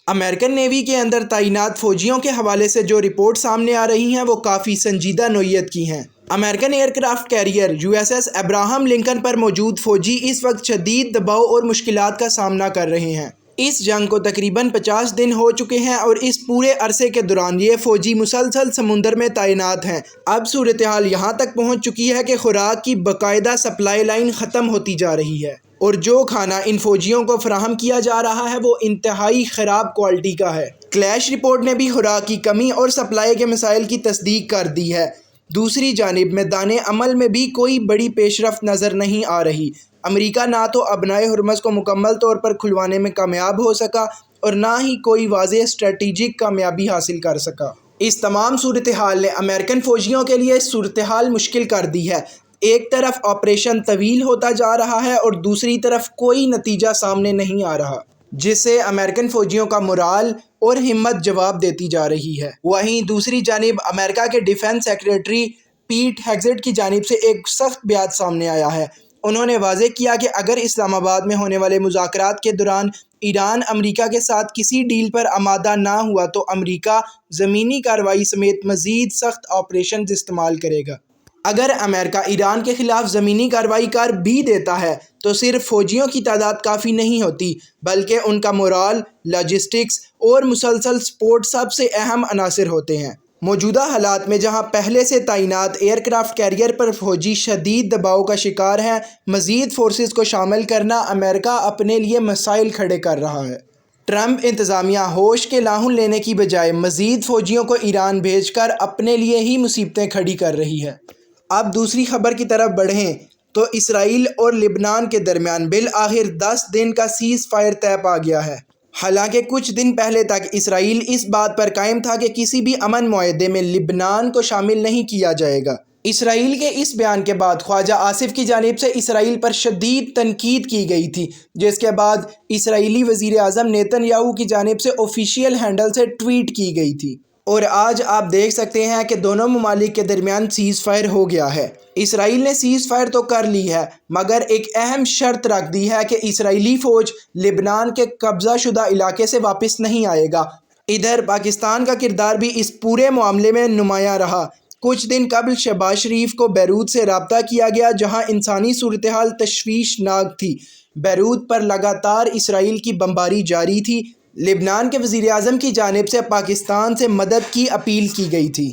American navy کے اندر تعینات فوجیوں کے حوالے سے جو رپورٹ سامنے آ رہی ہیں وہ کافی سنجیدہ نوعیت کی ہیں۔ American aircraft carrier USS Abraham Lincoln پر موجود فوجی اس وقت شدید دباؤ اور مشکلات کا سامنا کر رہے ہیں۔ اس جنگ کو تقریباً 50 دن ہو چکے ہیں اور اس پورے عرصے کے دوران یہ فوجی مسلسل سمندر میں تعینات ہیں۔ اب صورتحال یہاں تک پہنچ چکی ہے کہ خوراک کی باقاعدہ سپلائی لائن ختم ہوتی جا رہی ہے اور جو کھانا ان فوجیوں کو فراہم کیا جا رہا ہے وہ انتہائی خراب کوالٹی کا ہے۔ کلیش رپورٹ نے بھی خوراک کی کمی اور سپلائی کے مسائل کی تصدیق کر دی ہے۔ دوسری جانب میدان عمل میں بھی کوئی بڑی پیش رفت نظر نہیں آ رہی۔ امریکہ نہ تو ابنائے ہرمز کو مکمل طور پر کھلوانے میں کامیاب ہو سکا اور نہ ہی کوئی واضح اسٹریٹجک کامیابی حاصل کر سکا۔ اس تمام صورتحال نے امریکن فوجیوں کے لیے صورتحال مشکل کر دی ہے۔ ایک طرف آپریشن طویل ہوتا جا رہا ہے اور دوسری طرف کوئی نتیجہ سامنے نہیں آ رہا، جس سے امریکن فوجیوں کا مورال اور ہمت جواب دیتی جا رہی ہے۔ وہیں دوسری جانب امریکہ کے ڈیفنس سیکریٹری پیٹ ہیگزیٹ کی جانب سے ایک سخت بیان سامنے آیا ہے۔ انہوں نے واضح کیا کہ اگر اسلام آباد میں ہونے والے مذاکرات کے دوران ایران امریکہ کے ساتھ کسی ڈیل پر آمادہ نہ ہوا تو امریکہ زمینی کارروائی سمیت مزید سخت آپریشنز استعمال کرے گا۔ اگر امریکہ ایران کے خلاف زمینی کارروائی کر بھی دیتا ہے تو صرف فوجیوں کی تعداد کافی نہیں ہوتی، بلکہ ان کا مورال، لاجسٹکس اور مسلسل سپورٹ سب سے اہم عناصر ہوتے ہیں۔ موجودہ حالات میں جہاں پہلے سے تعینات ایئر کرافٹ کیریئر پر فوجی شدید دباؤ کا شکار ہیں، مزید فورسز کو شامل کرنا امریکہ اپنے لیے مسائل کھڑے کر رہا ہے۔ ٹرمپ انتظامیہ ہوش کے لاہون لینے کی بجائے مزید فوجیوں کو ایران بھیج کر اپنے لیے ہی مصیبتیں کھڑی کر رہی ہے۔ اب دوسری خبر کی طرف بڑھیں تو اسرائیل اور لبنان کے درمیان بالآخر 10 دن کا سیز فائر طے پا گیا ہے۔ حالانکہ کچھ دن پہلے تک اسرائیل اس بات پر قائم تھا کہ کسی بھی امن معاہدے میں لبنان کو شامل نہیں کیا جائے گا۔ اسرائیل کے اس بیان کے بعد خواجہ آصف کی جانب سے اسرائیل پر شدید تنقید کی گئی تھی، جس کے بعد اسرائیلی وزیر اعظم نیتن یاہو کی جانب سے آفیشیل ہینڈل سے ٹویٹ کی گئی تھی۔ اور آج آپ دیکھ سکتے ہیں کہ دونوں ممالک کے درمیان سیز فائر ہو گیا ہے۔ اسرائیل نے سیز فائر تو کر لی ہے، مگر ایک اہم شرط رکھ دی ہے کہ اسرائیلی فوج لبنان کے قبضہ شدہ علاقے سے واپس نہیں آئے گا۔ ادھر پاکستان کا کردار بھی اس پورے معاملے میں نمایاں رہا۔ کچھ دن قبل شہباز شریف کو بیروت سے رابطہ کیا گیا، جہاں انسانی صورتحال تشویشناک تھی۔ بیروت پر لگاتار اسرائیل کی بمباری جاری تھی۔ لبنان کے وزیر اعظم کی جانب سے پاکستان سے مدد کی اپیل کی گئی تھی۔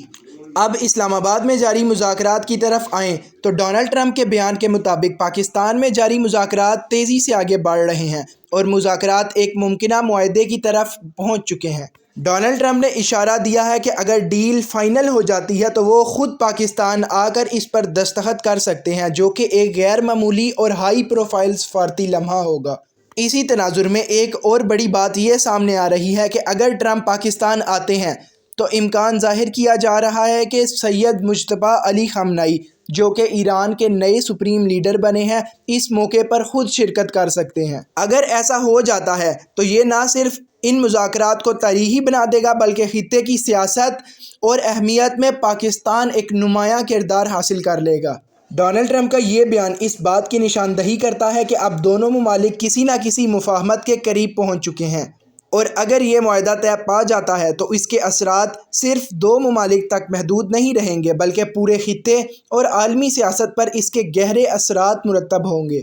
اب اسلام آباد میں جاری مذاکرات کی طرف آئیں تو ڈونلڈ ٹرمپ کے بیان کے مطابق پاکستان میں جاری مذاکرات تیزی سے آگے بڑھ رہے ہیں اور مذاکرات ایک ممکنہ معاہدے کی طرف پہنچ چکے ہیں۔ ڈونلڈ ٹرمپ نے اشارہ دیا ہے کہ اگر ڈیل فائنل ہو جاتی ہے تو وہ خود پاکستان آ کر اس پر دستخط کر سکتے ہیں، جو کہ ایک غیر معمولی اور ہائی پروفائل سفارتی لمحہ ہوگا۔ اسی تناظر میں ایک اور بڑی بات یہ سامنے آ رہی ہے کہ اگر ٹرمپ پاکستان آتے ہیں تو امکان ظاہر کیا جا رہا ہے کہ سید مجتبیٰ علی خامنہ ای، جو کہ ایران کے نئے سپریم لیڈر بنے ہیں، اس موقع پر خود شرکت کر سکتے ہیں۔ اگر ایسا ہو جاتا ہے تو یہ نہ صرف ان مذاکرات کو تاریخی بنا دے گا بلکہ خطے کی سیاست اور اہمیت میں پاکستان ایک نمایاں کردار حاصل کر لے گا۔ ڈونلڈ ٹرمپ کا یہ بیان اس بات کی نشاندہی کرتا ہے کہ اب دونوں ممالک کسی نہ کسی مفاہمت کے قریب پہنچ چکے ہیں، اور اگر یہ معاہدہ طے پا جاتا ہے تو اس کے اثرات صرف دو ممالک تک محدود نہیں رہیں گے بلکہ پورے خطے اور عالمی سیاست پر اس کے گہرے اثرات مرتب ہوں گے۔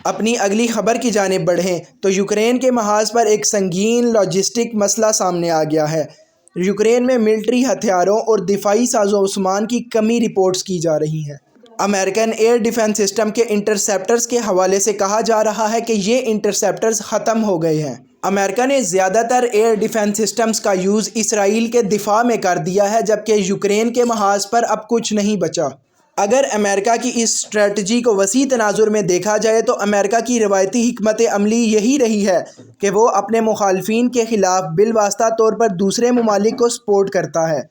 اپنی اگلی خبر کی جانب بڑھیں تو یوکرین کے محاذ پر ایک سنگین لاجسٹک مسئلہ سامنے آ گیا ہے۔ یوکرین میں ملٹری ہتھیاروں اور دفاعی ساز و سامان کی کمی رپورٹس کی جا رہی ہیں۔ امریکن ایئر ڈیفنس سسٹم کے انٹرسیپٹرز کے حوالے سے کہا جا رہا ہے کہ یہ انٹرسیپٹرز ختم ہو گئے ہیں۔ امریکہ نے زیادہ تر ایئر ڈیفنس سسٹمز کا یوز اسرائیل کے دفاع میں کر دیا ہے، جبکہ یوکرین کے محاذ پر اب کچھ نہیں بچا۔ اگر امریکہ کی اس اسٹریٹجی کو وسیع تناظر میں دیکھا جائے تو امریکہ کی روایتی حکمت عملی یہی رہی ہے کہ وہ اپنے مخالفین کے خلاف بالواسطہ طور پر دوسرے ممالک کو سپورٹ کرتا ہے،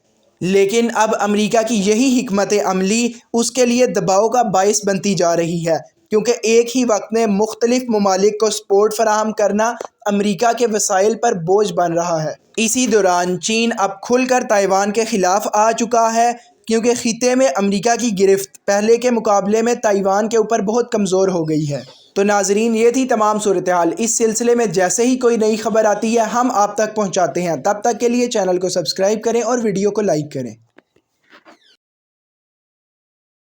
لیکن اب امریکہ کی یہی حکمت عملی اس کے لیے دباؤ کا باعث بنتی جا رہی ہے، کیونکہ ایک ہی وقت میں مختلف ممالک کو سپورٹ فراہم کرنا امریکہ کے وسائل پر بوجھ بن رہا ہے۔ اسی دوران چین اب کھل کر تائیوان کے خلاف آ چکا ہے، کیونکہ خطے میں امریکہ کی گرفت پہلے کے مقابلے میں تائیوان کے اوپر بہت کمزور ہو گئی ہے۔ تو ناظرین یہ تھی تمام صورتحال، اس سلسلے میں جیسے ہی کوئی نئی خبر آتی ہے ہم آپ تک پہنچاتے ہیں۔ تب تک کے لیے چینل کو سبسکرائب کریں اور ویڈیو کو لائک کریں۔